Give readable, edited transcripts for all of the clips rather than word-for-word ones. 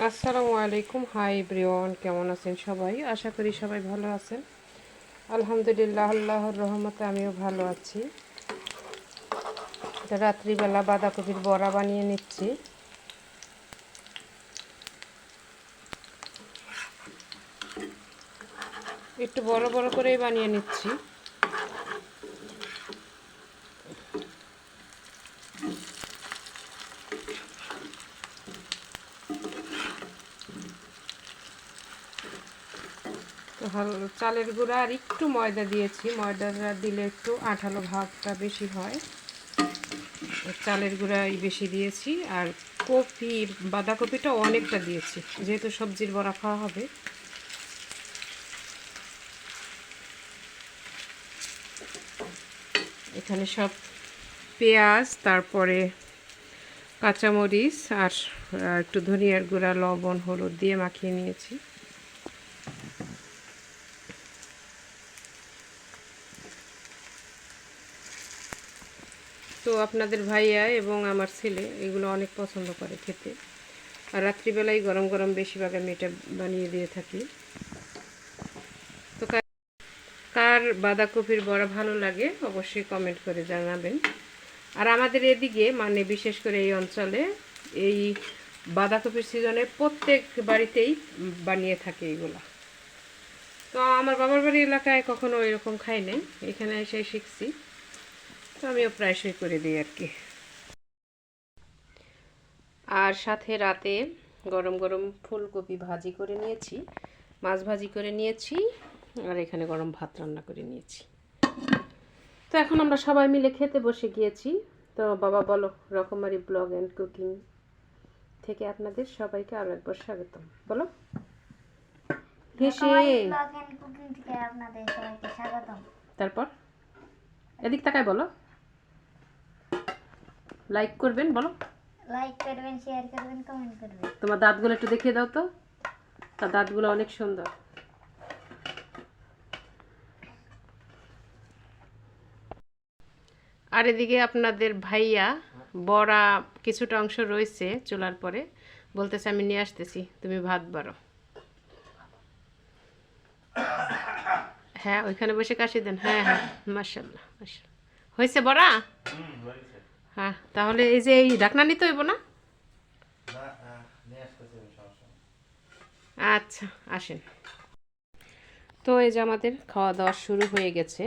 আসসালামু আলাইকুম। Hi everyone, কেমন আছেন সবাই? আশা করি সবাই ভালো আছেন। আলহামদুলিল্লাহ, আল্লাহর রহমতে আমিও ভালো আছি। তো রাত্রিবেলা বাঁধাকপির বড়া বানিয়ে নিচ্ছি। একটু বড় বড় করেই বানিয়ে নিচ্ছি। তো চালের গুঁড়া আর একটু ময়দা দিয়েছি। ময়দাটা দিলে একটু আঠালো ভাবটা বেশি হয়। চালের গুঁড়াই বেশি দিয়েছি। আর বাঁধাকপিটা অনেকটা দিয়েছি, যেহেতু সবজির বড়া খাওয়া হবে। এখানে সব পেঁয়াজ, তারপরে কাঁচামরিচ আর একটু ধনিয়ার গুঁড়া, লবণ, হলুদ দিয়ে মাখিয়ে নিয়েছি। তো আপনাদের ভাইয়া এবং আমার ছেলে এগুলো অনেক পছন্দ করে খেতে। আর রাত্রিবেলায় গরম গরম বেশিরভাগ আমি এটা বানিয়ে দিয়ে থাকি। তো কার বাঁধাকপির বড়া ভালো লাগে অবশ্যই কমেন্ট করে জানাবেন। আর আমাদের এদিকে, মানে বিশেষ করে এই অঞ্চলে, এই বাঁধাকপির সিজনে প্রত্যেক বাড়িতেই বানিয়ে থাকে এইগুলা। তো আমার বাবার বাড়ি এলাকায় কখনো এরকম খাই নাই, এখানে এসে শিখছি। তো আমিও প্রায়শই করে দিই আর কি। আর সাথে রাতে গরম গরম ফুলকপি ভাজি করে নিয়েছি, মাছ ভাজি করে নিয়েছি, আর এখানে গরম ভাত রান্না করে নিয়েছি। তো এখন আমরা সবাই মিলে খেতে বসে গিয়েছি। তো বাবা বলো, রকমারি ব্লগ অ্যান্ড কুকিং থেকে আপনাদের সবাইকে আরও একবার স্বাগতম। বলো তারপর এদিক তাকায় বলো, লাইক করবেন, বলো লাইক করবেন, শেয়ার করবেন, কমেন্ট করবেন। তোমার দাঁতগুলো একটু দেখিয়ে দাও তো, তার দাঁতগুলো অনেক সুন্দর। আর এদিকে আপনাদের ভাইয়া বড়া কিছুটা অংশ রয়েছে চুলার পরে, বলতেছে আমি নিয়ে আসতেছি, তুমি ভাত বাড়ো। হ্যাঁ, ওইখানে বসে কাশি দেন। হ্যাঁ হ্যাঁ, মাশাআল্লাহ মাশাআল্লাহ। হয়েছে বড়া? হ্যাঁ, তাহলে এই যে এই ঢাকনা নিতে হইব না? আচ্ছা, আসেন। তো এই যে আমাদের খাওয়া দাওয়া শুরু হয়ে গেছে।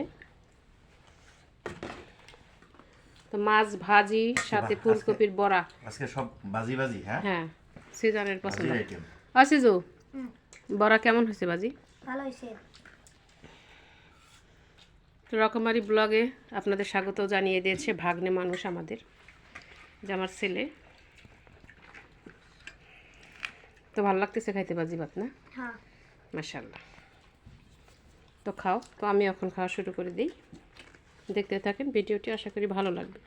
তো মাছ ভাজি সাথে ফুলকপির বড়া। আজকে সব বাজি বাজি। হ্যাঁ হ্যাঁ, সিজনের পছন্দ। বাজির আইটেম। সিজু, বড়া কেমন হয়েছে বাজি? ভালো হয়েছে। রকমারি ব্লগে আপনাদের স্বাগত জানিয়ে দিয়েছে ভাগ্নে মানুষ আমাদের, যে আমার ছেলে। তো ভালো লাগতেছে খাইতে বাজি ভাত, না? হ্যাঁ, মাশাআল্লাহ। তো খাও। তো আমি এখন খাওয়া শুরু করে দিই, দেখতে থাকেন ভিডিওটি, আশা করি ভালো লাগবে।